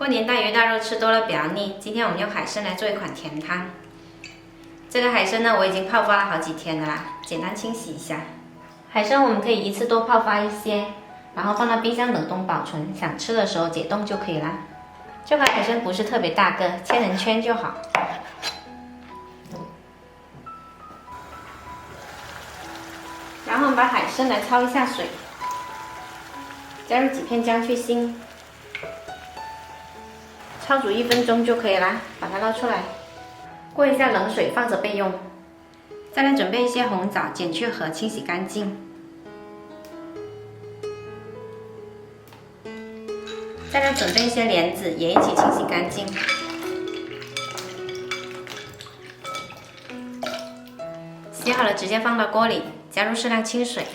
过年大鱼大肉吃多了比较腻，今天我们用海参来做一款甜汤。这个海参呢，我已经泡发了好几天了啦，简单清洗一下。海参我们可以一次多泡发一些，然后放到冰箱冷冻保存，想吃的时候解冻就可以啦。这块海参不是特别大个，切成圈就好。然后我们把海参来焯一下水，加入几片姜去腥。 焯煮1分钟就可以啦，把它捞出来，过一下冷水放着备用。再来准备一些红枣，剪去核，清洗干净。再来准备一些莲子，也一起清洗干净。洗好了直接放到锅里，加入适量清水。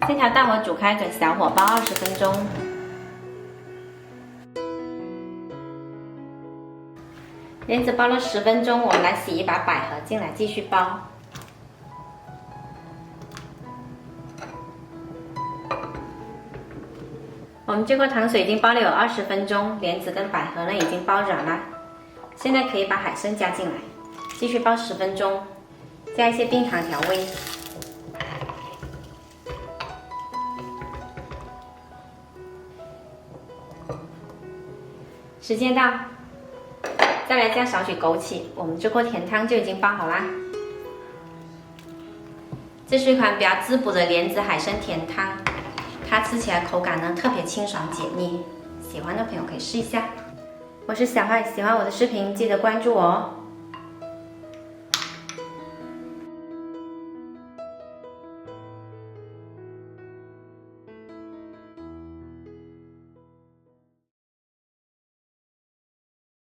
先调大火煮开，转小火煲20分钟。莲子煲了10分钟，我们来洗一把百合进来继续煲。我们这锅糖水已经煲了有20分钟，莲子跟百合呢已经煲软了。现在可以把海参加进来，继续煲10分钟，加一些冰糖调味。 时间到，再来加少许枸杞，我们这锅甜汤就已经煲好啦。这是一款比较滋补的莲子海参甜汤，它吃起来口感呢特别清爽解腻，喜欢的朋友可以试一下。我是小坏，喜欢我的视频记得关注我哦。